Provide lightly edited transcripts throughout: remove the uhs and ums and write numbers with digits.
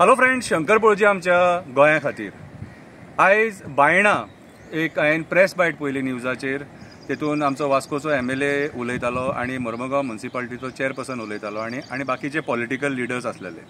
Hello friend, Shankar पळोवची आमच्या गोंया खातीर आयज बायणा एक हांवें प्रेस बायट पळयली न्यूजाचेर. तेतून आमचो वास्कोचो MLA उलयतालो आनी मर्मगांव म्युनिसिपालिटीचो चेअरपर्सन उलयतालो आनी बाकीचे पॉलिटिकल लिडर्स आसलेले.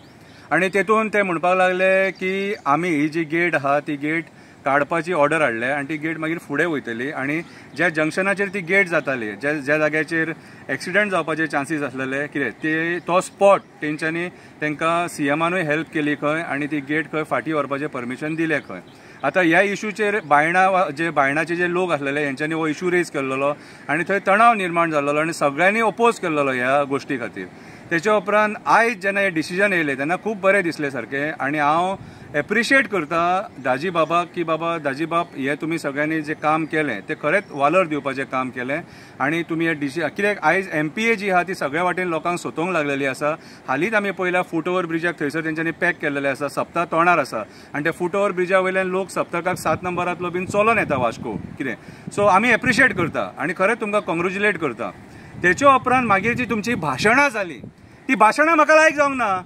आनी तेतून ते म्हणपाक लागले की आमी ही जी गेट आहा ती गेट काडपाची ऑर्डर हाडले आनी ती गेट मागीर फुडें वयतली आनी ज्या जंक्शनाचेर ती गेट जाताली, ज्या जाग्याचेर एक्सिडंट जावपाचे चान्सीस आसलेले कितें तो स्पॉट तेंच्यांनी तांकां CMनूय हेल्प केली खंय आनी ती गेट खंय फाटीं व्हरपाचें परमिशन दिलें खंय. आता ह्या इशूचेर बायणाचे जे लोक आसलेले हेंच्यांनी हो इशू रेज केल्लो आनी थंय तणाव निर्माण जाल्लो आनी सगळ्यांनी ओपोज केल्लो ह्या गोश्टी खातीर. तेच्या उपरांत आयज जेन्ना हे डिसिजन येयलें तेन्ना खूब बरें दिसलें सारकें आनी हांव एप्रिशिएट करता दाजी बाबाक की बाबा दाजी बाब हे तुमी सगळ्यांनी जे काम केलें ते खरेंच वालोर दिवपाचें काम केलें आनी तुमी हे कित्याक आयज MPA जी आहा ती सगळ्या वाटेन लोकांक सोदूंक लागलेली आसा. हालींच आमी पळयला फूट ओवर ब्रिजाक थंयसर तेंच्यांनी पॅक केल्लेले आसा, सप्ता तोंडार आसा आनी ते फूट ओवर ब्रिजा वयल्यान लोक सप्तकाक 7 नंबरांतलो बीन चलोन येता वास्को कितें. सो आमी एप्रिशिएट करता आनी खरेंच तुमकां कॉंग्रेच्युलेट करता. तेच्या उपरांत मागीर जी तुमची भाशणां जाली ती भाशणां म्हाका लायक जावंक ना.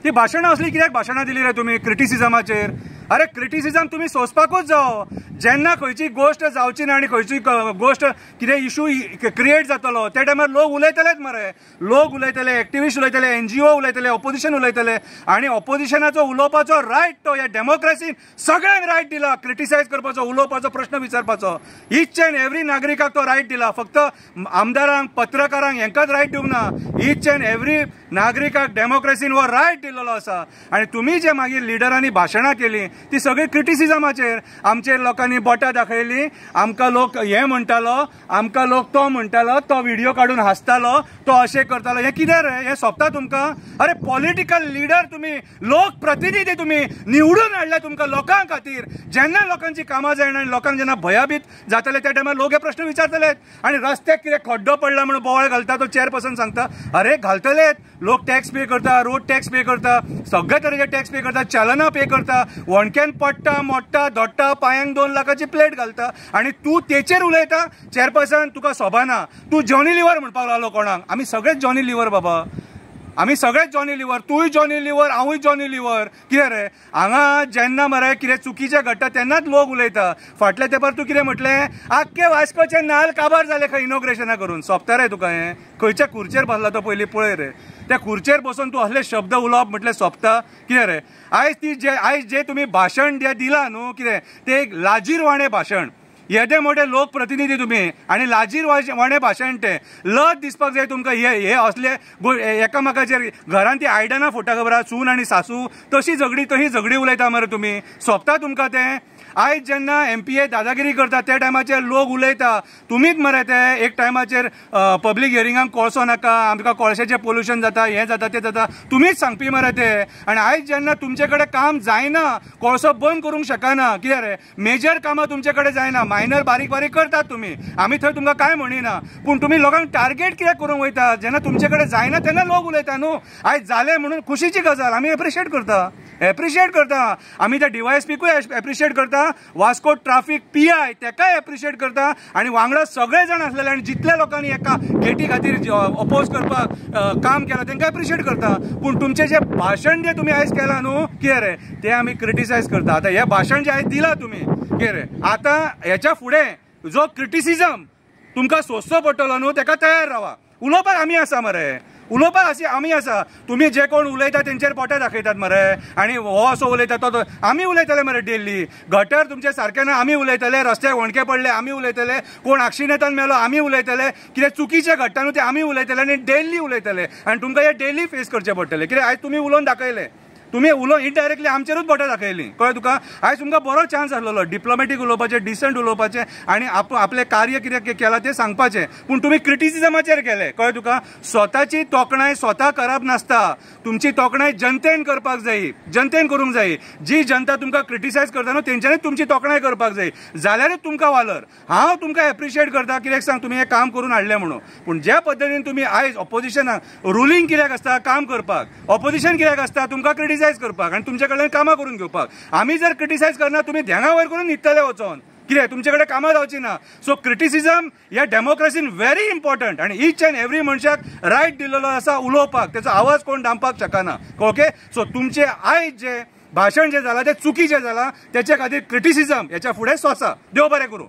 ती भाशणां असली कित्याक भाशणां दिली रे तुमी क्रिटिसिजमाचेर? अरे क्रिटिसिजम तुमी सोंसपाकूच जावो. जेन्ना खंयची गोश्ट जावची ना आनी खंयची गोश्ट कितें इशू क्रिएट जातलो त्या टायमार लोक उलयतलेच मरे. लोक उलयतले, एक्टिविस्ट उलयतले, NGO उलयतले, ऑपोजिशन उलयतले आनी ऑपोजिशनाचो उलोवपाचो रायट तो ह्या डेमोक्रेसीन सगळ्यांक रायट दिला. क्रिटिसायज करपाचो, उलोवपाचो, प्रश्न विचारपाचो ईच एंड एवरी नागरिकाक तो रायट दिला. फक्त आमदारांक, पत्रकारांक हेंकाच रायट दिवंक ना. ईच एंड एवरी नागरिकाक डेमोक्रेसीन हो रायट दिल्लो आसा. आनी तुमी जे मागीर लिडरांनी भाशणां केली ती सगळी क्रिटिसिजमाचेर. आमचेर लोकांनी बोटां दाखयली, आमकां लोक हें म्हणटालो, आमकां लोक तो म्हणटालो, तो व्हिडिओ काडून हांसतालो, तो अशें करतालो. हें कितें रे? हें सोंपता तुमकां? अरे पॉलिटिकल लिडर तुमी, लोक प्रतिनिधी तुमी, निवडून हाडले तुमकां लोकां खातीर. जेन्ना लोकांची कामां जायना आनी लोकांक जेन्ना भयभीत जातले त्या टायमार लोक हे प्रश्न विचारतलेत. आनी रस्त्याक कितें खड्डो पडला म्हणून बोवाळ घालता तो चेअरपर्सन सांगता अरे घालतलेत. लोक टॅक्स पे करता, रोड टॅक्स पे करता, सगळे तरेचे टॅक्स पे करता, चलनां पे करता, वणक्यान पडटा, मोडटा, धोडटा, पांयांक 2 लाखाची प्लेट घालता आनी तूं तेचेर उलयता. चेअरपर्सन तुका सोबाना. तूं जॉनी लिव्हर म्हणपाक लागलो कोणाक? आमी सगळेच जॉनी लिव्हर बाबा, आमी सगळेच जॉनी लिव्हर. तूंय जॉनी लिव्हर, हांवूय जॉनी लिव्हर. कितें रे हांगा जेन्ना मरे कितें चुकीचें घडटा तेन्नाच लोक उलयता. फाटल्या तेंपार तूं कितें म्हटलें? आख्खे वास्कोचे नाल्ल काबार जाले खंय इनॉग्रेशना करून. सोंपता रे तुका हें? खंयच्या खुर्चेर बसला तो पयलीं पळय रे. त्या खुर्चेर बसून तूं असले शब्द उलोवप म्हटलें सोंपता? कितें रे आयज जे तुमी भाशण दिलां न्हू कितें तें एक लाजीरवाणें भाशण. येदे मोठे लोक प्रतिनिधी तुमी आनी लाजीरवाणें भाशण तें. लज दिसपाक जाय तुमकां. हे असले एकामेकाचेर घरान ती आयदनां फोडटा खबर, सून आनी सासू तशी झगडी उलयता मरे तुमी. सोंपता तुमकां तें? आयज जेन्ना MPA दादागिरी करता त्या टायमाचेर लोक उलयता तुमीच मरे ते एक टायमाचेर पब्लीक हियरिंगाक कोळसो नाका, आमकां कोळशाचें पोल्युशन जाता, हें जाता तें जाता, तुमीच सांगपी मरे ते. आनी आयज जेन्ना तुमचे कडेन काम जायना, कोळसो बंद करूंक शकना, कितें रे मेजर कामां तुमचे कडेन जायना, मायनर बारीक बारीक करतात तुमी, आमी थंय तुमकां कांय म्हणिना, पूण तुमी लोकांक टार्गेट कित्याक करूंक वयता? जेन्ना तुमचे कडेन जायना तेन्ना लोक उलयता न्हू. आयज जालें म्हणून खुशीची गजाल, आमी एप्रिशिएट करता. आमी त्या DYSPकूय एप्रिशिएट करता, वास्को ट्राफिक PI तेकाय एप्रिशिएट करता आनी वांगडा सगळे जाण आसलेले आनी जितल्या लोकांनी एका गेटी खातीर अपोज करपाक काम केलां तांकां एप्रिशिएट करता. पूण तुमचें जें भाशण जें तुमी आयज केलां न्हू कितें रे तें आमी क्रिटिसायज करता. आतां हें भाशण जें आयज दिलां तुमी कितें रे आतां हेच्या फुडें जो क्रिटिसिजम तुमकां सोंसचो पडटलो न्हू तेका तयार रावा. उलोवपाक आमी आसा मरे, उलोवपाक अशी आमी आसा. तुमी जे कोण उलयता तेंचेर पोटां दाखयतात मरे आनी हो असो उलयता तो आमी उलयतले मरे डेली. गटर तुमचे सारके ना आमी उलयतले, रस्त्याक वणके पडले आमी उलयतले, कोण आक्षिणेतान मेलो आमी उलयतले, कितें चुकीचें घडटा न्हू तें आमी उलयतले आनी डेली उलयतले आनी तुमकां हे डेली फेस करचें पडटलें. कित्याक आयज तुमी उलोवन दाखयलें, तुमी इनडायरेक्टली आमचेरूच बोटां दाखयलीं कळ्ळें तुका. आयज तुमकां बरो चान्स आसलेलो डिप्लोमॅटीक उलोवपाचें, डिसंट उलोवपाचें आनी आपलें कार्य कितें केलां तें सांगपाचें. पूण तुमी क्रिटिसिजमाचेर केलें कळ्ळें तुका. स्वताची तोखणाय स्वता करप नासता, तुमची तोखणाय जनतेन करपाक जायी, जनतेन करूंक जायी. जी जनता तुमकां क्रिटिसायज करता न्हू तेंच्यांनीच तुमची तोखणाय करपाक जायी, जाल्यारूच तुमकां वालर. हांव तुमकां एप्रिशिएट करता कित्याक सांग तुमी हें काम करून हाडलें म्हणून. पूण ज्या पद्दतीन तुमी आयज ऑपोजिशनाक रुलींग कित्याक आसता काम करपाक, ऑपोजिशन कित्याक आसता तुमकां क्रिटिसायज करपाक आनी तुमचे कडल्यान कामां करून घेवपाक. आमी जर क्रिटिसायज करना तुमी धेंगा वयर करून न्हिदतले वचोन. कित्याक तुमचे कडेन कामां जावची ना. सो क्रिटिसिजम ह्या डेमोक्रेसीन व्हेरी इम्पॉर्टंट आनी ईच अँड एवरी मनशाक रायट दिलेलो आसा उलोवपाक, तेचो आवाज कोण दामपाक शकना. ओके, सो तुमचे आयज जे भाशण जे जाला ते चुकीचें जाला, त्याच्या खातीर क्रिटिसिजम हेच्या फुडें सोंसा. देव बरें करूं.